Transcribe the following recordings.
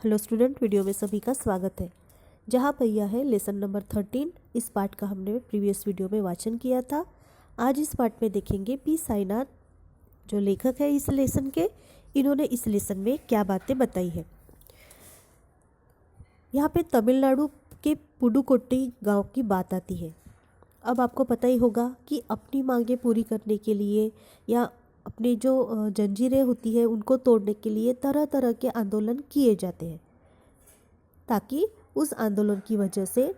Hello student, video में सभी का स्वागत है। जहाँ पहिया है लेसन नंबर 13। इस पाठ का हमने प्रीवियस वीडियो में वाचन किया था। आज इस पाठ में देखेंगे पी साईनाथ जो लेखक है इस लेसन के, इन्होंने इस लेसन में क्या बातें बताई है। यहाँ पे तमिलनाडु के पुडुकोट्टई गांव की बात आती है। अब आपको पता ही होगा कि अपनी मांगें पूरी करने के लिए या अपनी जो जंजीरें होती है उनको तोड़ने के लिए तरह तरह के आंदोलन किए जाते हैं, ताकि उस आंदोलन की वजह से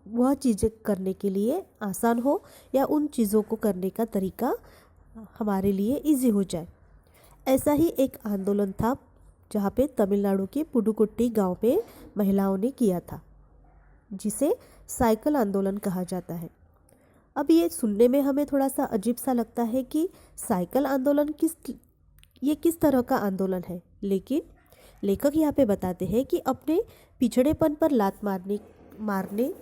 वह चीज़ें करने के लिए आसान हो या उन चीज़ों को करने का तरीका हमारे लिए इजी हो जाए। ऐसा ही एक आंदोलन था जहाँ पे तमिलनाडु के पुडुकोट्टई गांव पे महिलाओं ने किया था, जिसे साइकिल आंदोलन कहा जाता है। अब ये सुनने में हमें थोड़ा सा अजीब सा लगता है कि साइकिल आंदोलन किस तरह का आंदोलन है, लेकिन लेखक यहाँ पे बताते हैं कि अपने पिछड़ेपन पर लात मारने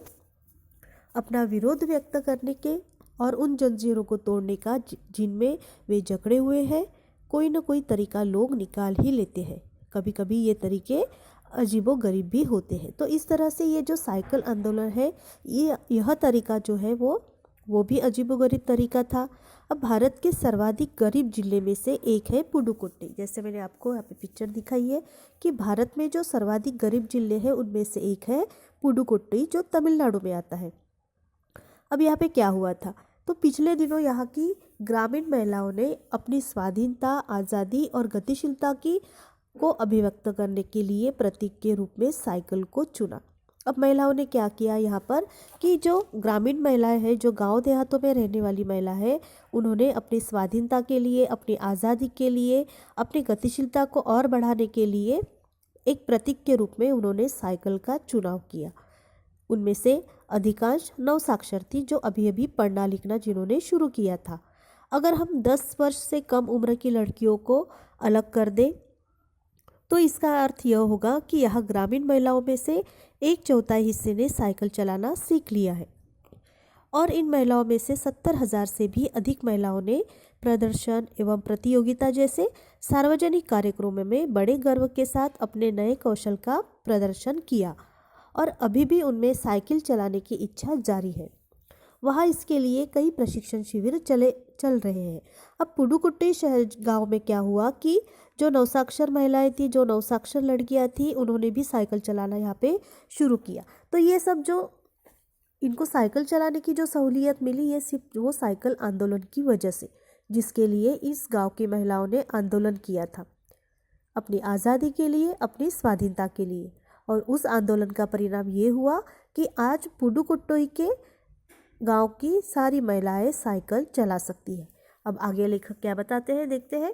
अपना विरोध व्यक्त करने के और उन जंजीरों को तोड़ने का जिनमें वे जकड़े हुए हैं, कोई ना कोई तरीका लोग निकाल ही लेते हैं। कभी कभी ये तरीके अजीबोगरीब भी होते हैं। तो इस तरह से ये जो साइकिल आंदोलन है, यह तरीका जो है वो भी अजीबोगरीब तरीका था। अब भारत के सर्वाधिक गरीब जिले में से एक है पुडुकोट्टई। जैसे मैंने आपको यहाँ पे पिक्चर दिखाई है कि भारत में जो सर्वाधिक गरीब जिले हैं उनमें से एक है पुडुकोट्टई, जो तमिलनाडु में आता है। अब यहाँ पे क्या हुआ था, तो पिछले दिनों यहाँ की ग्रामीण महिलाओं ने अपनी स्वाधीनता, आज़ादी और गतिशीलता को अभिव्यक्त करने के लिए प्रतीक के रूप में साइकिल को चुना। अब महिलाओं ने क्या किया यहाँ पर कि जो ग्रामीण महिलाएं हैं, जो गांव देहातों में रहने वाली महिला है, उन्होंने अपनी स्वाधीनता के लिए, अपनी आज़ादी के लिए, अपनी गतिशीलता को और बढ़ाने के लिए एक प्रतीक के रूप में उन्होंने साइकिल का चुनाव किया। उनमें से अधिकांश नवसाक्षर थी, जो अभी अभी पढ़ना लिखना जिन्होंने शुरू किया था। अगर हम 10 वर्ष से कम उम्र की लड़कियों को अलग कर दें तो इसका अर्थ यह होगा कि यह ग्रामीण महिलाओं में से 1/4 हिस्से ने साइकिल चलाना सीख लिया है, और इन महिलाओं में से 70,000 से भी अधिक महिलाओं ने प्रदर्शन एवं प्रतियोगिता जैसे सार्वजनिक कार्यक्रमों में बड़े गर्व के साथ अपने नए कौशल का प्रदर्शन किया, और अभी भी उनमें साइकिल चलाने की इच्छा जारी है। वहाँ इसके लिए कई प्रशिक्षण शिविर चल रहे हैं। अब पुडुकोट्टई शहर गांव में क्या हुआ कि जो नवसाक्षर महिलाएं थी, जो नवसाक्षर लड़कियां थी, उन्होंने भी साइकिल चलाना यहाँ पे शुरू किया। तो ये सब जो इनको साइकिल चलाने की जो सहूलियत मिली, ये सिर्फ वो साइकिल आंदोलन की वजह से, जिसके लिए इस गाँव की महिलाओं ने आंदोलन किया था अपनी आज़ादी के लिए, अपनी स्वाधीनता के लिए। और उस आंदोलन का परिणाम ये हुआ कि आज पुडुकोट्टई के गांव की सारी महिलाएं साइकिल चला सकती है। अब आगे लेखक क्या बताते हैं, देखते हैं।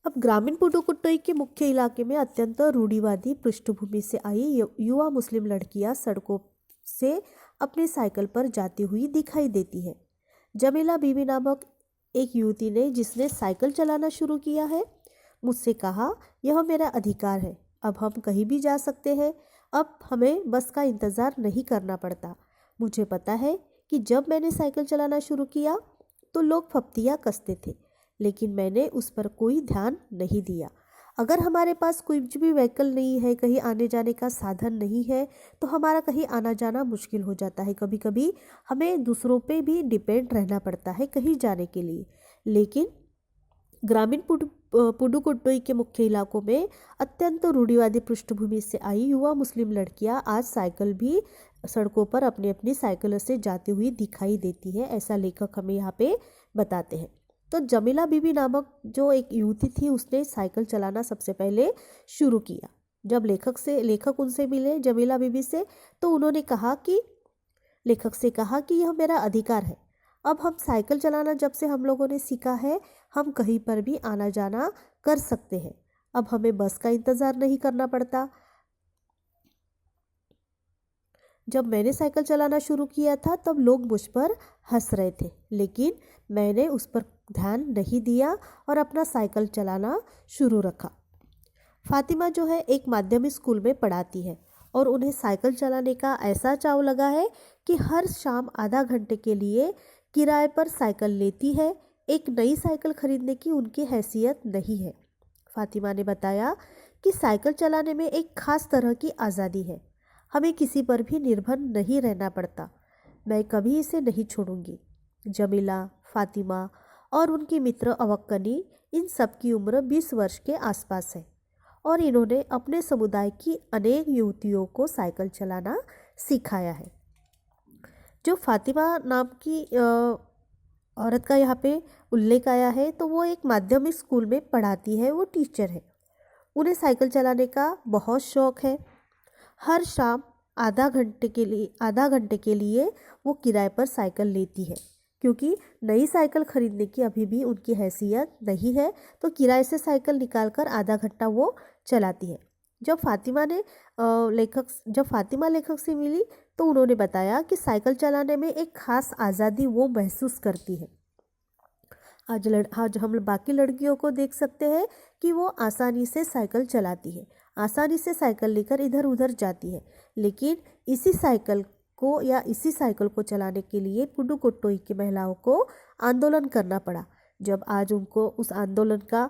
अब ग्रामीण पुडुकोट्टई के मुख्य इलाके में अत्यंत रूढ़िवादी पृष्ठभूमि से आई युवा मुस्लिम लड़कियां सड़कों से अपनी साइकिल पर जाती हुई दिखाई देती है। जमीला बीबी नामक एक युवती ने, जिसने साइकिल चलाना शुरू किया है, मुझसे कहा, यह मेरा अधिकार है, अब हम कहीं भी जा सकते हैं, अब हमें बस का इंतज़ार नहीं करना पड़ता। मुझे पता है कि जब मैंने साइकिल चलाना शुरू किया तो लोग फप्तियाँ कसते थे, लेकिन मैंने उस पर कोई ध्यान नहीं दिया। अगर हमारे पास कोई भी व्हीकल नहीं है, कहीं आने जाने का साधन नहीं है, तो हमारा कहीं आना जाना मुश्किल हो जाता है। कभी कभी हमें दूसरों पे भी डिपेंड रहना पड़ता है कहीं जाने के लिए। लेकिन ग्रामीण पुडुकोट्टई के मुख्य इलाकों में अत्यंत रूढ़िवादी पृष्ठभूमि से आई युवा मुस्लिम लड़कियां आज साइकिल भी सड़कों पर अपनी अपनी साइकिलों से जाती हुई दिखाई देती है, ऐसा लेखक हमें यहाँ पे बताते हैं। तो जमीला बीबी नामक जो एक युवती थी, उसने साइकिल चलाना सबसे पहले शुरू किया। जब लेखक उनसे मिले, जमीला बीबी से, तो उन्होंने कहा कि लेखक से कहा कि यह मेरा अधिकार है, अब हम साइकिल चलाना जब से हम लोगों ने सीखा है, हम कहीं पर भी आना जाना कर सकते हैं, अब हमें बस का इंतज़ार नहीं करना पड़ता। जब मैंने साइकिल चलाना शुरू किया था तब लोग मुझ पर हंस रहे थे, लेकिन मैंने उस पर ध्यान नहीं दिया और अपना साइकिल चलाना शुरू रखा। फातिमा जो है एक माध्यमिक स्कूल में पढ़ाती है, और उन्हें साइकिल चलाने का ऐसा चाव लगा है कि हर शाम आधा घंटे के लिए किराए पर साइकिल लेती है। एक नई साइकिल खरीदने की उनकी हैसियत नहीं है। फातिमा ने बताया कि साइकिल चलाने में एक खास तरह की आज़ादी है। हमें किसी पर भी निर्भर नहीं रहना पड़ता। मैं कभी इसे नहीं छोड़ूंगी। जमीला, फातिमा और उनकी मित्र अवक्कनी, इन सब की उम्र 20 वर्ष के आसपास है और इन्होंने अपने समुदाय की अनेक युवतियों को साइकिल चलाना सिखाया है। जो फातिमा नाम की औरत का यहाँ पे उल्लेख आया है, तो वो एक माध्यमिक स्कूल में पढ़ाती है, वो टीचर है। उन्हें साइकिल चलाने का बहुत शौक है। हर शाम आधा घंटे के लिए वो किराए पर साइकिल लेती है, क्योंकि नई साइकिल खरीदने की अभी भी उनकी हैसियत नहीं है, तो किराए से साइकिल निकालकर आधा घंटा वो चलाती है। जब फातिमा लेखक से मिली तो उन्होंने बताया कि साइकिल चलाने में एक खास आज़ादी वो महसूस करती है। आज हम बाकी लड़कियों को देख सकते हैं कि वो आसानी से साइकिल चलाती है, आसानी से साइकिल लेकर इधर उधर जाती है, लेकिन इसी साइकिल को चलाने के लिए पुडुकोट्टोई की महिलाओं को आंदोलन करना पड़ा। जब आज उनको उस आंदोलन का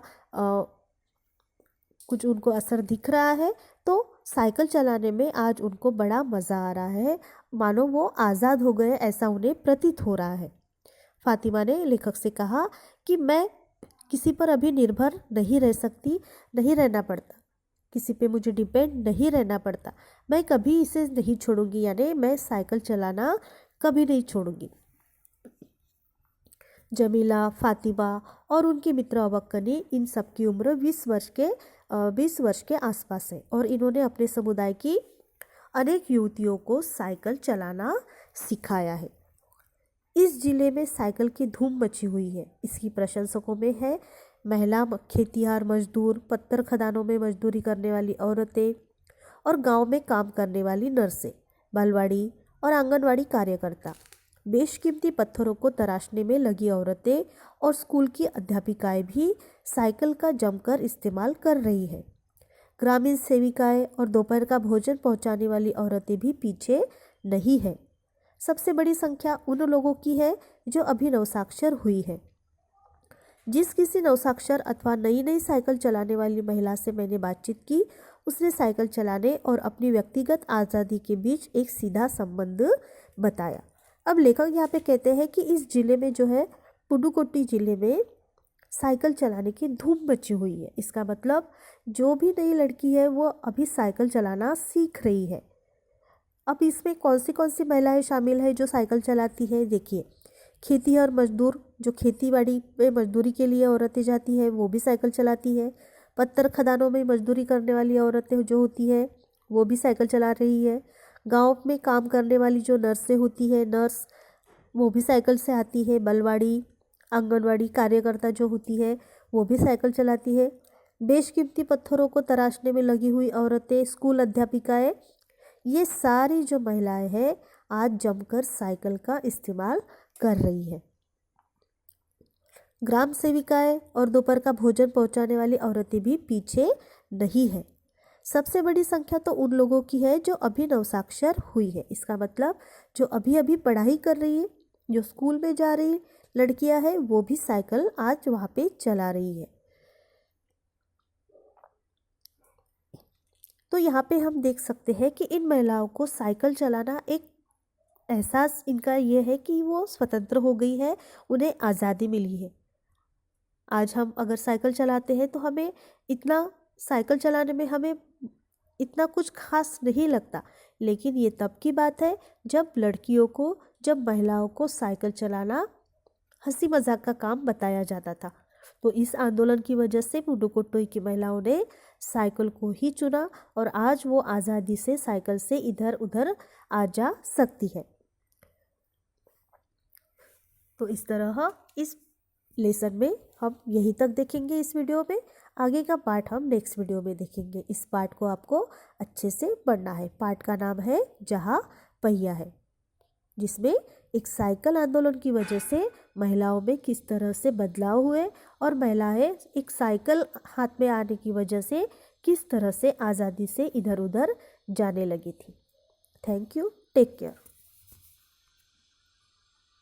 कुछ उनको असर दिख रहा है, तो साइकिल चलाने में आज उनको बड़ा मज़ा आ रहा है, मानो वो आज़ाद हो गए ऐसा उन्हें प्रतीत हो रहा है। फातिमा ने लेखक से कहा कि मैं किसी पर अभी निर्भर नहीं रहना पड़ता, किसी पे मुझे डिपेंड नहीं रहना पड़ता। मैं कभी इसे नहीं छोड़ूंगी, यानी मैं साइकिल चलाना कभी नहीं छोड़ूंगी। जमीला, फातिमा और उनकी मित्र अवक्कनी, इन सब की उम्र 20 वर्ष के आसपास है और इन्होंने अपने समुदाय की अनेक युवतियों को साइकिल चलाना सिखाया है। इस जिले में साइकिल की धूम मची हुई है। इसकी प्रशंसकों में है महिला खेतिहर मजदूर, पत्थर खदानों में मजदूरी करने वाली औरतें और गांव में काम करने वाली नर्सें, बालवाड़ी और आंगनवाड़ी कार्यकर्ता, बेशकीमती पत्थरों को तराशने में लगी औरतें और स्कूल की अध्यापिकाएं भी साइकिल का जमकर इस्तेमाल कर रही है। ग्रामीण सेविकाएं और दोपहर का भोजन पहुंचाने वाली औरतें भी पीछे नहीं है। सबसे बड़ी संख्या उन लोगों की है जो अभी नवसाक्षर हुई है। जिस किसी नवसाक्षर अथवा नई साइकिल चलाने वाली महिला से मैंने बातचीत की, उसने साइकिल चलाने और अपनी व्यक्तिगत आज़ादी के बीच एक सीधा संबंध बताया। अब लेखक यहाँ पे कहते हैं कि इस जिले में जो है, पुडुकोट्टई जिले में साइकिल चलाने की धूम मची हुई है। इसका मतलब जो भी नई लड़की है वो अभी साइकिल चलाना सीख रही है। अब इसमें कौन सी महिलाएं शामिल है जो साइकिल चलाती है? देखिए, खेती और मजदूर, जो खेती बाड़ी में मजदूरी के लिए औरतें जाती है, वो भी साइकिल चलाती है। पत्थर खदानों में मजदूरी करने वाली औरतें जो होती है, वो भी साइकिल चला रही है। गांव में काम करने वाली जो नर्सें होती है, वो भी साइकिल से आती है। बलवाड़ी, आंगनवाड़ी कार्यकर्ता जो होती है, वो भी साइकिल चलाती है। बेशकीमती पत्थरों को तराशने में लगी हुई औरतें, स्कूल अध्यापिकाएं, ये सारी जो महिलाएं हैं आज जमकर साइकिल का इस्तेमाल कर रही है। ग्राम सेविकाएं और दोपहर का भोजन पहुंचाने वाली औरतें भी पीछे नहीं है। सबसे बड़ी संख्या तो उन लोगों की है जो अभी नवसाक्षर हुई है। इसका मतलब जो अभी अभी पढ़ाई कर रही है, जो स्कूल में जा रही लड़कियां हैं, वो भी साइकिल आज वहाँ पे चला रही है। तो यहाँ पे हम देख सकते हैं कि इन महिलाओं को साइकिल चलाना एक एहसास इनका ये है कि वो स्वतंत्र हो गई है, उन्हें आज़ादी मिली है। आज हम अगर साइकिल चलाते हैं तो साइकिल चलाने में हमें इतना कुछ खास नहीं लगता, लेकिन ये तब की बात है जब महिलाओं को साइकिल चलाना हंसी मजाक का काम बताया जाता था। तो इस आंदोलन की वजह से पुडुकोट्टई की महिलाओं ने साइकिल को ही चुना और आज वो आज़ादी से साइकिल से इधर उधर आ जा सकती है। तो इस तरह इस लेसन में हम यहीं तक देखेंगे। इस वीडियो में आगे का पार्ट हम नेक्स्ट वीडियो में देखेंगे। इस पार्ट को आपको अच्छे से पढ़ना है। पार्ट का नाम है जहाँ पहिया है, जिसमें एक साइकिल आंदोलन की वजह से महिलाओं में किस तरह से बदलाव हुए और महिलाएं एक साइकिल हाथ में आने की वजह से किस तरह से आज़ादी से इधर उधर जाने लगी थी। Thank you, take care.